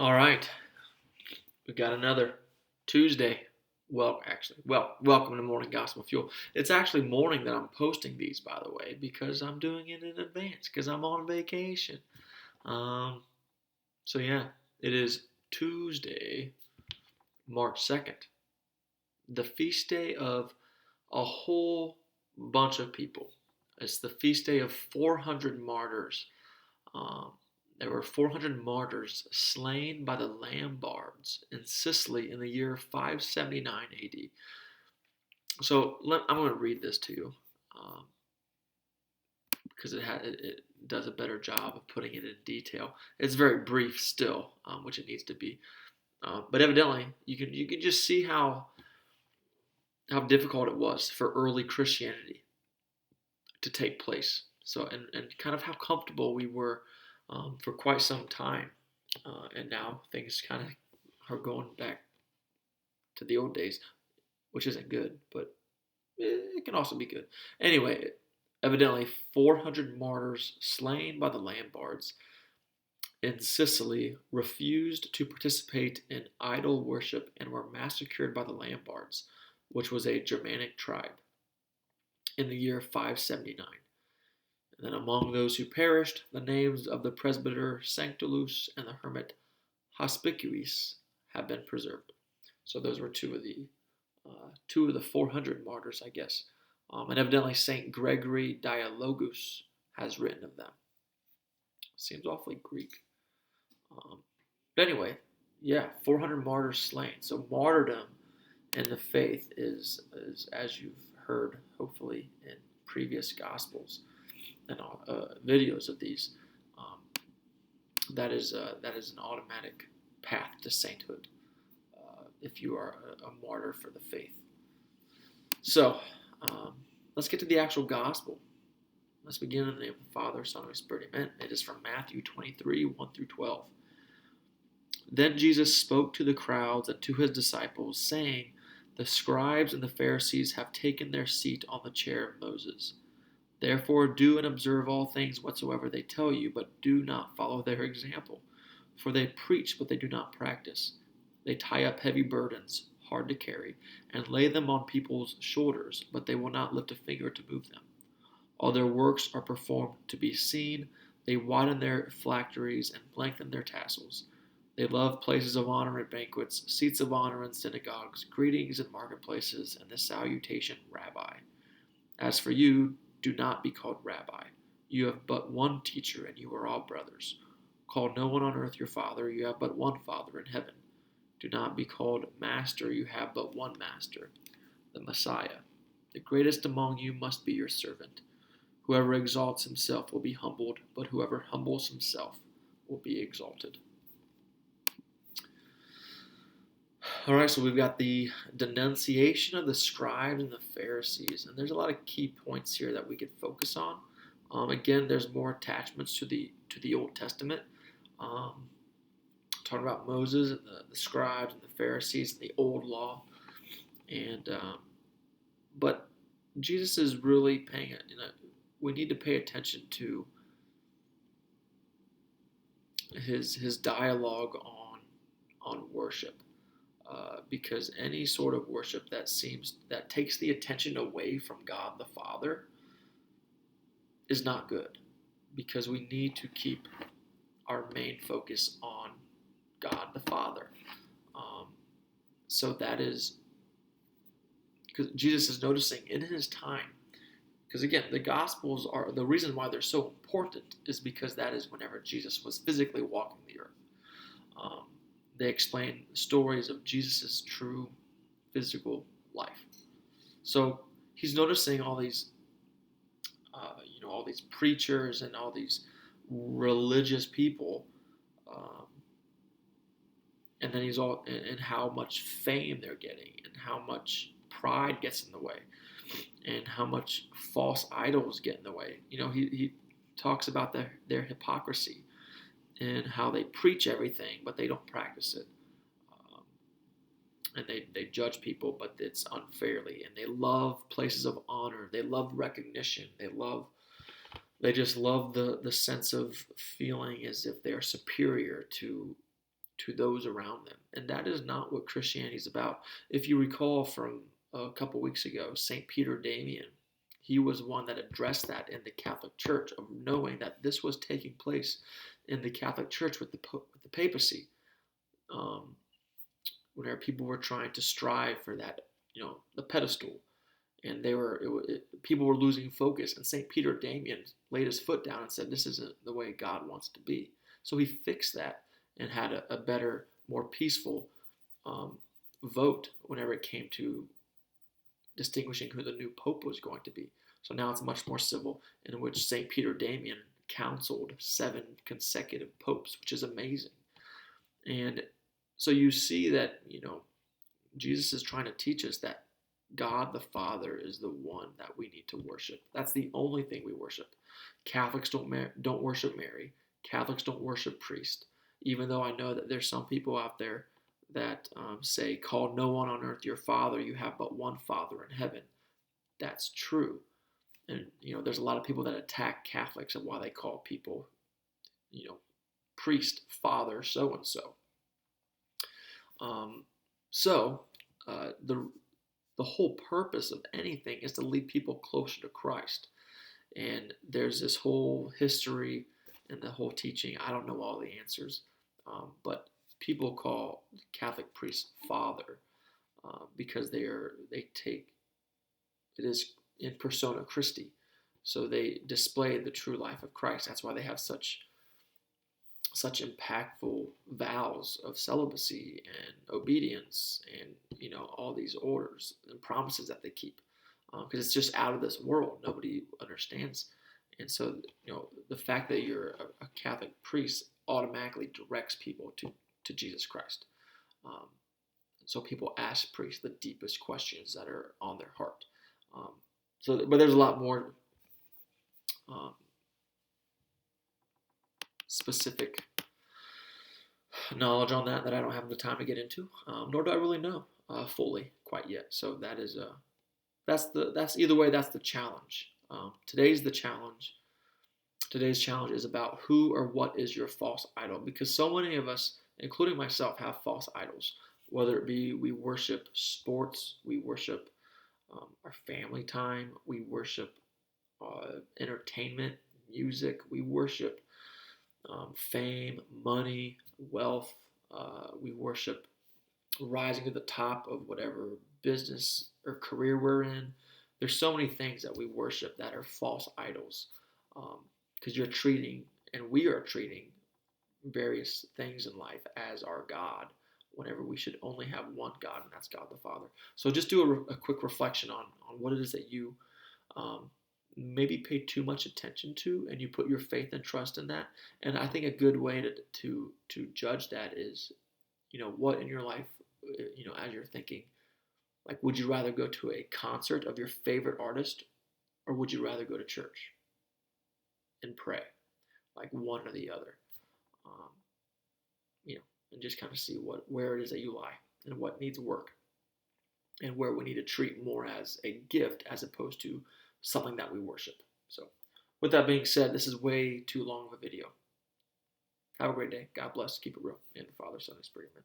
All right, we got another Tuesday. Welcome to Morning Gospel Fuel. It's actually morning that I'm posting these, by the way, because I'm doing it in advance because I'm on vacation. Um, so yeah, it is Tuesday, March 2nd, the feast day of a whole bunch of people. It's the feast day of 400 martyrs. Um, there were 400 martyrs slain by the Lombards in Sicily in the year 579 AD. So I'm going to read this to you um, because it does a better job of putting it in detail. It's very brief still, which it needs to be. But evidently, you can just see how difficult it was for early Christianity to take place. So and kind of how comfortable we were for quite some time, and now things kind of are going back to the old days, which isn't good, but it can also be good. Anyway, evidently 400 martyrs slain by the Lombards in Sicily refused to participate in idol worship and were massacred by the Lombards, which was a Germanic tribe, in the year 579. And then among those who perished, the names of the presbyter Sanctulus and the hermit Hospicius have been preserved. So those were two of the 400 martyrs, I guess. And evidently Saint Gregory Dialogus has written of them. Seems awfully Greek. But anyway, yeah, 400 martyrs slain. So martyrdom in the faith is as you've heard, hopefully, in previous Gospels and videos of these, that is an automatic path to sainthood if you are a martyr for the faith. So let's get to the actual Gospel. Let's begin in the name of the Father, Son, and Holy Spirit. Amen. It is from Matthew 23, 1 through 12. Then Jesus spoke to the crowds and to his disciples, saying, "The scribes and the Pharisees have taken their seat on the chair of Moses. Therefore do and observe all things whatsoever they tell you, but do not follow their example. For they preach, but they do not practice. They tie up heavy burdens, hard to carry, and lay them on people's shoulders, but they will not lift a finger to move them. All their works are performed to be seen. They widen their phylacteries and lengthen their tassels. They love places of honor at banquets, seats of honor in synagogues, greetings in marketplaces, and the salutation, Rabbi. As for you, do not be called Rabbi. You have but one teacher, and you are all brothers. Call no one on earth your father. You have but one Father in heaven. Do not be called Master. You have but one Master, the Messiah. The greatest among you must be your servant. Whoever exalts himself will be humbled, but whoever humbles himself will be exalted." All right, so we've got the denunciation of the scribes and the Pharisees, and there's a lot of key points here that we could focus on. Again, there's more attachments to the Old Testament, talking about Moses and the scribes and the Pharisees and the Old Law, and but Jesus is really paying it. We need to pay attention to his dialogue on worship. Because any sort of worship that takes the attention away from God the Father is not good, because we need to keep our main focus on God the Father. So that is because Jesus is noticing in his time, because again, the Gospels are the reason why they're so important is because that is whenever Jesus was physically walking the earth. They explain stories of Jesus' true physical life. So he's noticing all these, all these preachers and all these religious people, and then and how much fame they're getting, and how much pride gets in the way, and how much false idols get in the way. He talks about their hypocrisy, and how they preach everything, but they don't practice it. And they judge people, but it's unfairly. And they love places of honor. They love recognition. They just love the sense of feeling as if they're superior to to those around them. And that is not what Christianity is about. If you recall from a couple weeks ago, St. Peter Damian, he was one that addressed that in the Catholic Church, of knowing that this was taking place in the Catholic Church with the papacy. Whenever people were trying to strive for that, the pedestal, and people were losing focus, and St. Peter Damian laid his foot down and said, this isn't the way God wants to be. So he fixed that and had a better, more peaceful vote whenever it came to distinguishing who the new pope was going to be. So now it's much more civil, in which St. Peter Damian counseled 7 consecutive popes, which is amazing. And so you see that, Jesus is trying to teach us that God the Father is the one that we need to worship. That's the only thing we worship. Catholics don't worship Mary. Catholics don't worship priests. Even though I know that there's some people out there that say, call no one on earth your father, you have but one Father in heaven. That's true. And, there's a lot of people that attack Catholics and why they call people, priest, father, so-and-so. The whole purpose of anything is to lead people closer to Christ. And there's this whole history and the whole teaching. I don't know all the answers, but people call Catholic priests Father because they take it is in persona Christi, so they display the true life of Christ. That's why they have such impactful vows of celibacy and obedience, and all these orders and promises that they keep, because it's just out of this world. Nobody understands. And so the fact that you're a Catholic priest automatically directs people to Jesus Christ. So people ask priests the deepest questions that are on their heart. But there's a lot more specific knowledge on that I don't have the time to get into, nor do I really know fully quite yet. So that's either way. That's the challenge. Today's challenge is about who or what is your false idol, because so many of us, including myself, have false idols. Whether it be we worship sports, we worship our family time, we worship entertainment, music, we worship fame, money, wealth. We worship rising to the top of whatever business or career we're in. There's so many things that we worship that are false idols, because we are treating various things in life as our God, whenever we should only have one God, and that's God the Father. So just do a quick reflection on what it is that you maybe pay too much attention to, and you put your faith and trust in that. And I think a good way to judge that is, what in your life, as you're thinking, like, would you rather go to a concert of your favorite artist, or would you rather go to church and pray? Like one or the other. And just kind of see where it is that you lie, and what needs work, and where we need to treat more as a gift as opposed to something that we worship. So with that being said, this is way too long of a video. Have a great day. God bless. Keep it real. And Father, Son, and Spirit, amen.